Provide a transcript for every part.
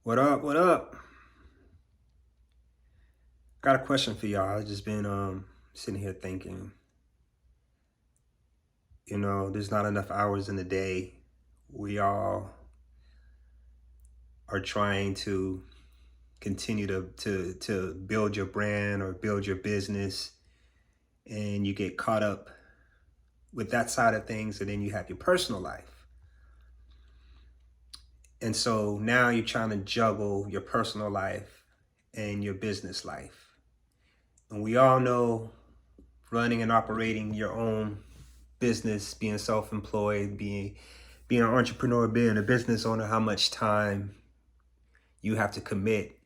What up? What up? Got a question for y'all. I just been sitting here thinking, there's not enough hours in the day. We all are trying to continue to build your brand or build your business, and you get caught up with that side of things, and then you have your personal life. And so now you're trying to juggle your personal life and your business life. And we all know running and operating your own business, being self-employed, being an entrepreneur, being a business owner, how much time you have to commit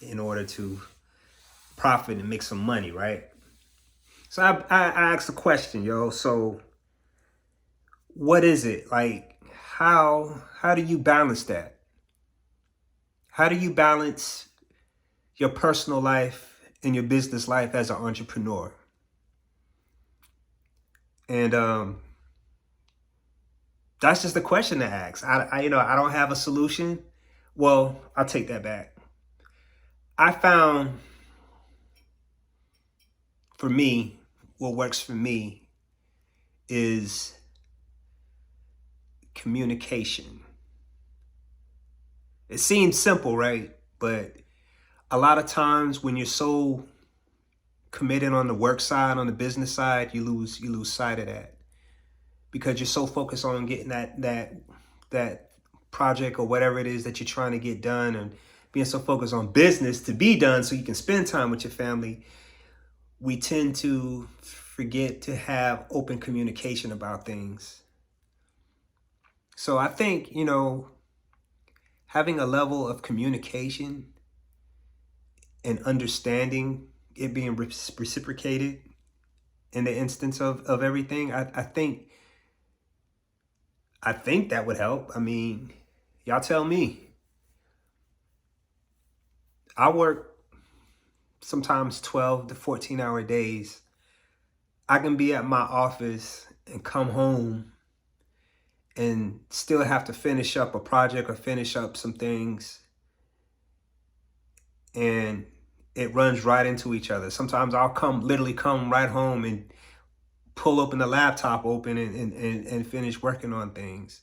in order to profit and make some money, right? So I asked a question, yo. So what is it like? How do you balance that? How do you balance your personal life and your business life as an entrepreneur? And that's just a question to ask. I don't have a solution. Well, I'll take that back. I found for me, what works for me is communication. It seems simple, right? But a lot of times when you're so committed on the work side, on the business side, you lose sight of that because you're so focused on getting that project or whatever it is that you're trying to get done, and being so focused on business to be done so you can spend time with your family. We tend to forget to have open communication about things. So I think, having a level of communication and understanding it being reciprocated in the instance of everything, I think that would help. I mean, y'all tell me. I work sometimes 12 to 14-hour days. I can be at my office and come home and still have to finish up a project or finish up some things, and it runs right into each other. Sometimes I'll literally come right home and pull open the laptop open and finish working on things.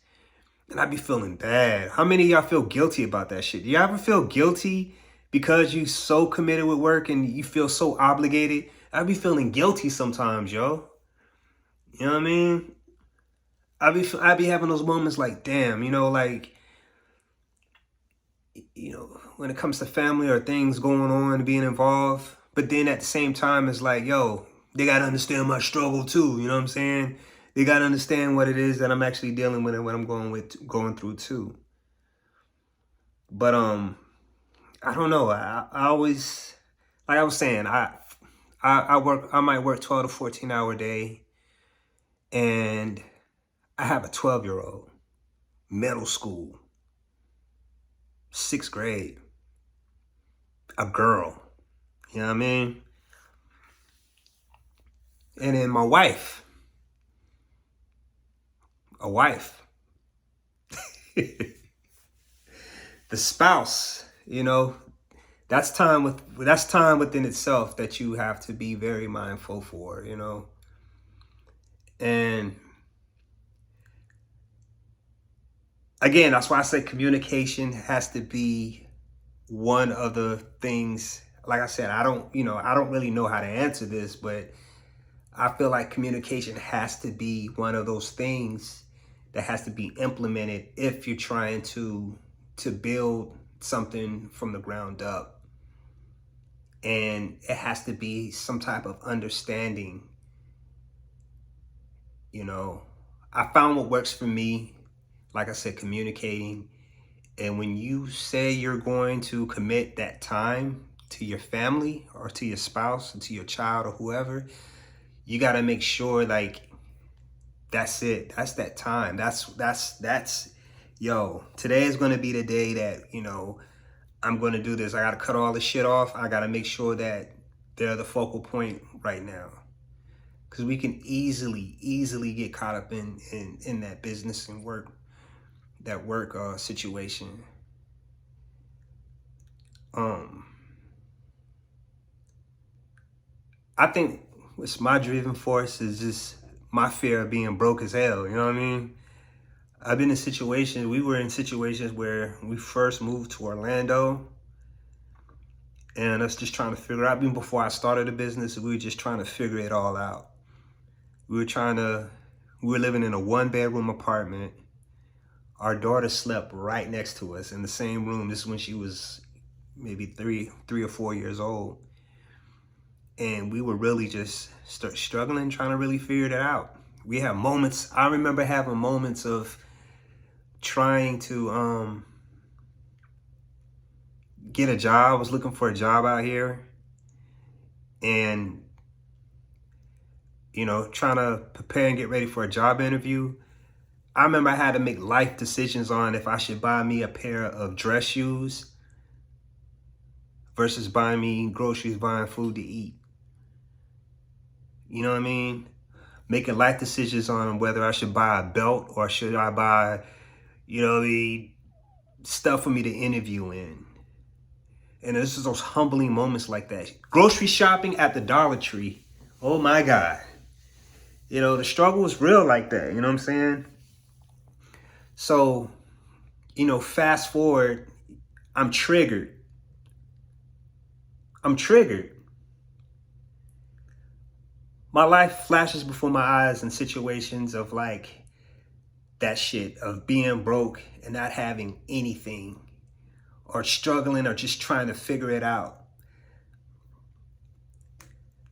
And I'd be feeling bad. How many of y'all feel guilty about that shit? Do you ever feel guilty because you so committed with work and you feel so obligated? I'd be feeling guilty sometimes, yo. You know what I mean? I'd be having those moments like, damn, like, when it comes to family or things going on, being involved. But then at the same time, it's like, yo, they got to understand my struggle too. You know what I'm saying? They got to understand what it is that I'm actually dealing with and what I'm going through too. But I don't know. I always, like I was saying, I might work 12 to 14-hour day, and I have a 12-year-old, middle school, sixth grade, a girl. You know what I mean? And then my wife, a wife, the spouse. That's time within itself that you have to be very mindful for. And again, that's why I say communication has to be one of the things. Like I said, I don't really know how to answer this, but I feel like communication has to be one of those things that has to be implemented if you're trying to build something from the ground up. And it has to be some type of understanding. you know I found what works for me, like I said, communicating. And when you say you're going to commit that time to your family or to your spouse or to your child or whoever, you got to make sure, like, that's it. That's that time. That's yo, today is going to be the day that, I'm going to do this. I got to cut all this shit off. I got to make sure that they're the focal point right now. Because we can easily get caught up in that business and work, that work situation. Um, I think what's my driving force is just my fear of being broke as hell. You know what I mean? I've been in situations, we were in situations where we first moved to Orlando and us just trying to figure out, even before I started the business, we were just trying to figure it all out. We were living in a 1-bedroom apartment. Our daughter slept right next to us in the same room. This is when she was maybe three or 4 years old. And we were really just struggling, trying to really figure it out. We had moments, I remember having moments of trying to get a job. I was looking for a job out here and, trying to prepare and get ready for a job interview. I remember I had to make life decisions on if I should buy me a pair of dress shoes versus buying me groceries, buying food to eat. You know what I mean? Making life decisions on whether I should buy a belt or should I buy, the stuff for me to interview in. And this is those humbling moments like that. Grocery shopping at the Dollar Tree. Oh my God. The struggle is real like that. You know what I'm saying? So, fast forward, I'm triggered. My life flashes before my eyes in situations of like that shit of being broke and not having anything or struggling or just trying to figure it out.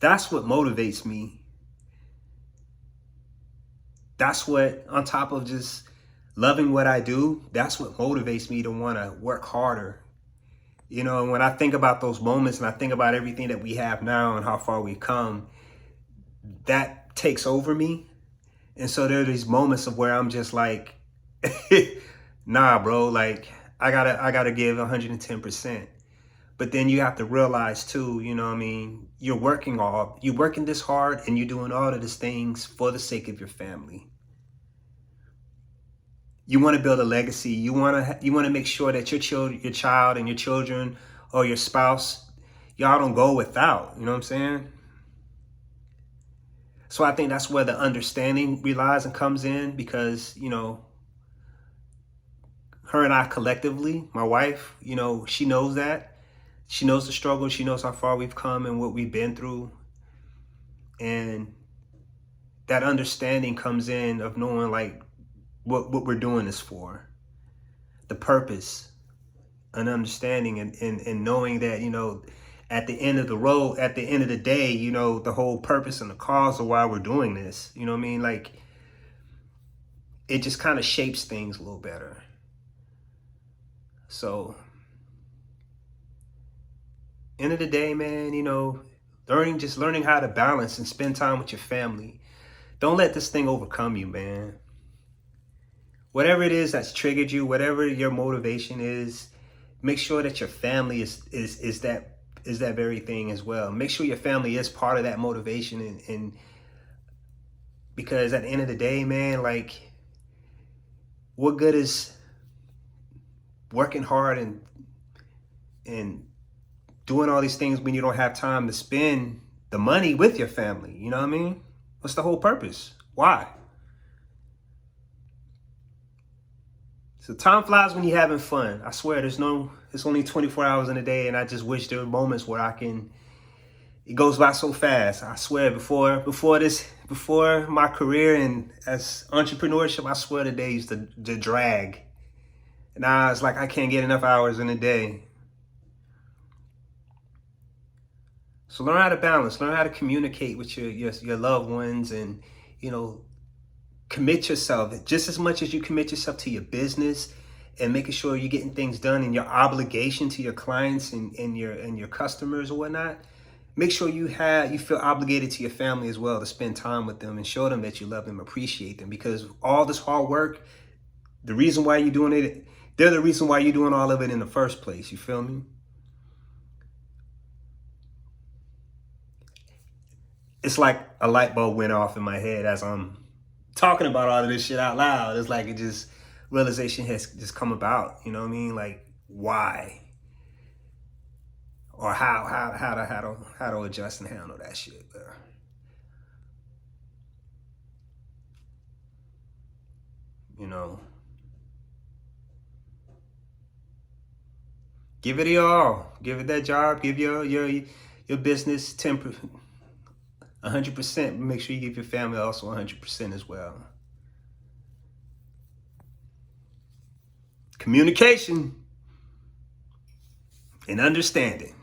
That's what motivates me. That's what, on top of just loving what I do, that's what motivates me to want to work harder. And when I think about those moments and I think about everything that we have now and how far we've come, that takes over me. And so there are these moments of where I'm just like, nah, bro, like I gotta give 110%. But then you have to realize too, you're working this hard and you're doing all of these things for the sake of your family. You want to build a legacy. You want to make sure that your child and your children or your spouse, y'all don't go without, you know what I'm saying? So I think that's where the understanding relies and comes in because, her and I collectively, my wife, she knows that. She knows the struggle. She knows how far we've come and what we've been through. And that understanding comes in of knowing like what we're doing this for. The purpose, an understanding and knowing that, at the end of the road, at the end of the day, the whole purpose and the cause of why we're doing this, you know what I mean? Like, it just kind of shapes things a little better. So, end of the day, man, learning how to balance and spend time with your family. Don't let this thing overcome you, man. Whatever it is that's triggered you, whatever your motivation is, make sure that your family is that very thing as well. Make sure your family is part of that motivation and because at the end of the day, man, like what good is working hard and doing all these things when you don't have time to spend the money with your family? You know what I mean? What's the whole purpose? Why? So time flies when you're having fun. I swear it's only 24 hours in a day, and I just wish there were moments where it goes by so fast. I swear before my career and as entrepreneurship, I swear the days used to drag. And now it's like I can't get enough hours in a day. So learn how to balance, learn how to communicate with your loved ones and, commit yourself just as much as you commit yourself to your business and making sure you're getting things done and your obligation to your clients and your customers or whatnot. Make sure you feel obligated to your family as well to spend time with them and show them that you love them, appreciate them, because all this hard work, the reason why you're doing it, they're the reason why you're doing all of it in the first place. You feel me? It's like a light bulb went off in my head as I'm talking about all of this shit out loud. It's like realization has just come about. You know what I mean? Like, why? or how to adjust and handle that shit. But, you know, give it your all. Give it that job. Give your business 100%. Make sure you give your family also 100% as well. Communication and understanding.